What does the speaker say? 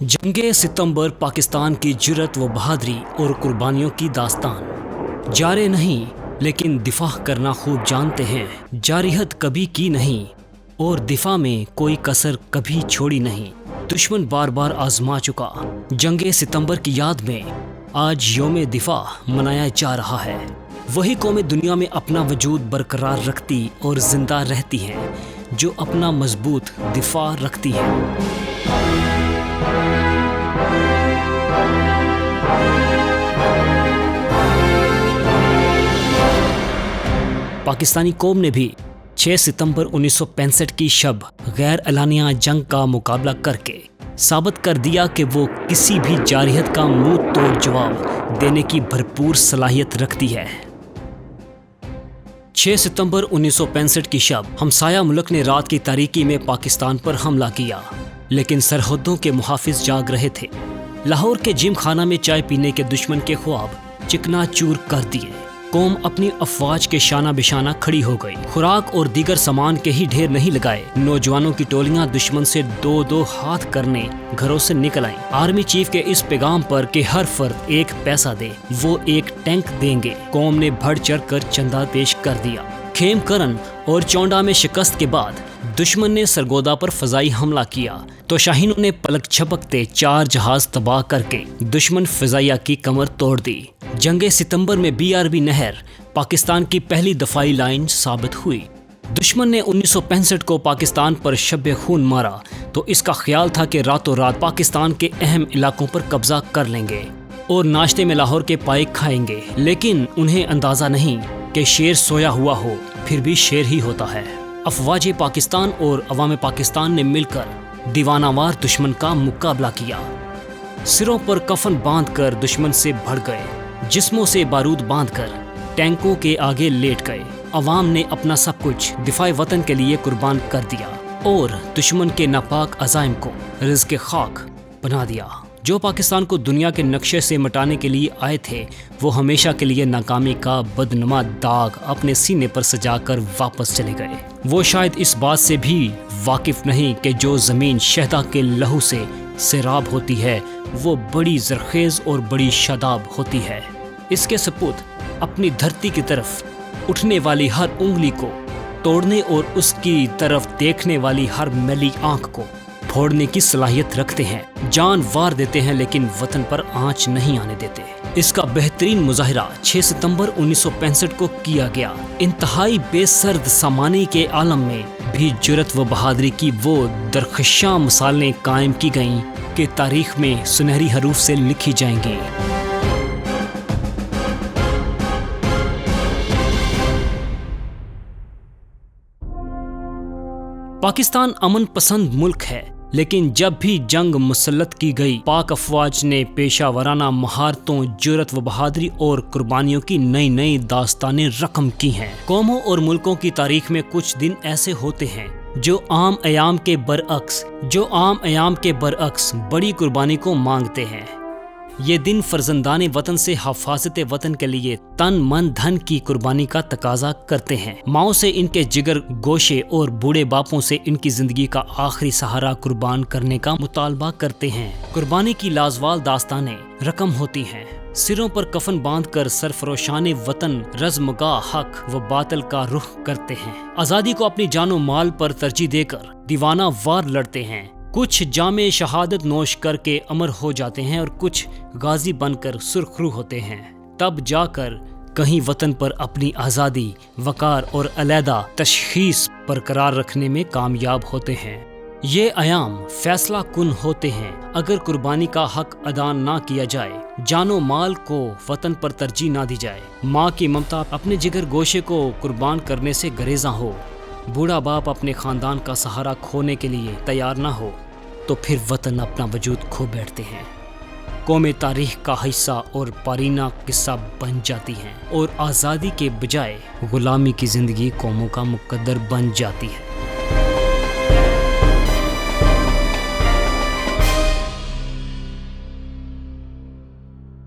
जंगे सितंबर पाकिस्तान की जुर्रत व बहादुरी और कुर्बानियों की दास्तान। जारे नहीं लेकिन दिफा करना खूब जानते हैं, जारिहत कभी की नहीं और दिफा में कोई कसर कभी छोड़ी नहीं। दुश्मन बार बार आजमा चुका, जंगे सितंबर की याद में आज योम दिफा मनाया जा रहा है। वही कौमें दुनिया में अपना वजूद बरकरार रखती और जिंदा रहती हैं जो अपना मजबूत दिफा रखती हैं। पाकिस्तानी कौम ने भी 6 सितंबर 1965 की शब गैर एलानिया जंग का मुकाबला करके साबित कर दिया कि वो किसी भी जारियत का मुंह तोड़ जवाब देने की भरपूर सलाहियत रखती है। 6 सितंबर 1965 की शब हमसाया मुल्क ने रात की तारीकी में पाकिस्तान पर हमला किया, लेकिन सरहदों के मुहाफिज जाग रहे थे। लाहौर के जिम खाना में चाय पीने के दुश्मन के ख्वाब चिकनाचूर कर दिए। कौम अपनी अफवाज के शाना बिशाना खड़ी हो गई। खुराक और दीगर सामान के ही ढेर नहीं लगाए। नौजवानों की टोलियां दुश्मन से दो दो हाथ करने घरों से निकल आईं। आर्मी चीफ के इस पैगाम पर कि हर फर्द एक पैसा दे, वो एक टैंक देंगे, कौम ने बढ़ चढ़ कर चंदा पेश कर दिया। खेमकरन और चौंडा में शिकस्त के बाद दुश्मन ने सरगोदा पर फजाई हमला किया तो शाहीनों ने पलक झपकते 4 जहाज तबाह करके दुश्मन फजाइया की कमर तोड़ दी। जंगे सितंबर में BRB नहर पाकिस्तान की पहली दफाई लाइन साबित हुई। दुश्मन ने 1965 को पाकिस्तान पर शब्बे खून मारा तो इसका ख्याल था कि रातों रात पाकिस्तान के अहम इलाकों पर कब्जा कर लेंगे और नाश्ते में लाहौर के पाए खाएंगे, लेकिन उन्हें अंदाजा नहीं कि शेर सोया हुआ हो फिर भी शेर ही होता है। अफवाज पाकिस्तान और अवाम पाकिस्तान ने मिलकर दीवानावार दुश्मन का मुकाबला किया। सिरों पर कफन बांधकर दुश्मन से भड़ गए, जिस्मों से बारूद बांधकर टैंकों के आगे लेट गए। अवाम ने अपना सब कुछ दिफाए वतन के लिए कुर्बान कर दिया और दुश्मन के नापाक अज़ाइम को रिज़्क़े खाक बना दिया। जो पाकिस्तान को दुनिया के नक्शे से मिटाने के लिए आए थे, वो हमेशा के लिए नाकामी का बदनुमा दाग अपने सीने पर सजाकर वापस चले गए। वो शायद इस बात से भी वाकिफ नहीं कि जो ज़मीन शहदा के लहू से सैराब होती है वो बड़ी जरखेज और बड़ी शादाब होती है। इसके सपूत अपनी धरती की तरफ उठने वाली हर उंगली को तोड़ने और उसकी तरफ देखने वाली हर मैली आंख को फोड़ने की सलाहियत रखते हैं। जान वार देते हैं लेकिन वतन पर आंच नहीं आने देते। इसका बेहतरीन मुजाहिरा 6 सितंबर 1965 को किया गया। इंतहाई बेसर्द सामानी के आलम में भी जुर्रत व बहादुरी की वो दरख्शां मिसालें कायम की गईं कि तारीख में सुनहरी हरूफ से लिखी जाएंगी। पाकिस्तान अमन पसंद मुल्क है, लेकिन जब भी जंग मुसल्लत की गई, पाक अफवाज ने पेशावराना महारतों, जुर्रत व बहादुरी और कुर्बानियों की नई नई दास्तानें रकम की हैं। कौमों और मुल्कों की तारीख में कुछ दिन ऐसे होते हैं जो आम अयाम के बरअक्स बड़ी कुर्बानी को मांगते हैं। ये दिन फर्जंदाने वतन से हिफाजत वतन के लिए तन मन धन की कुर्बानी का तकाजा करते हैं। माओ से इनके जिगर गोशे और बूढ़े बापों से इनकी जिंदगी का आखिरी सहारा कुर्बान करने का मुतालबा करते हैं। कुर्बानी की लाजवाल दास्तानें रकम होती हैं। सिरों पर कफन बांधकर सरफरोशाने वतन रज़्मगा हक व बातिल का रुख करते हैं। आज़ादी को अपनी जानो माल पर तरजीह देकर दीवाना वार लड़ते हैं। कुछ जामे शहादत नोश करके अमर हो जाते हैं और कुछ गाजी बनकर सुर्खरू होते हैं। तब जाकर कहीं वतन पर अपनी आज़ादी, वकार और अलहदा तशखीस बरकरार रखने में कामयाब होते हैं। ये अयाम फैसला कुन होते हैं। अगर कुर्बानी का हक अदा ना किया जाए, जानो माल को वतन पर तरजीह ना दी जाए, माँ की ममता अपने जिगर गोशे को कुर्बान करने से गरेजा हो, बूढ़ा बाप अपने खानदान का सहारा खोने के लिए तैयार ना हो, तो फिर वतन अपना वजूद खो बैठते हैं। कौमें तारीख का हिस्सा और पारीना किस्सा बन जाती हैं और आज़ादी के बजाय गुलामी की ज़िंदगी कौमों का मुकद्दर बन जाती है।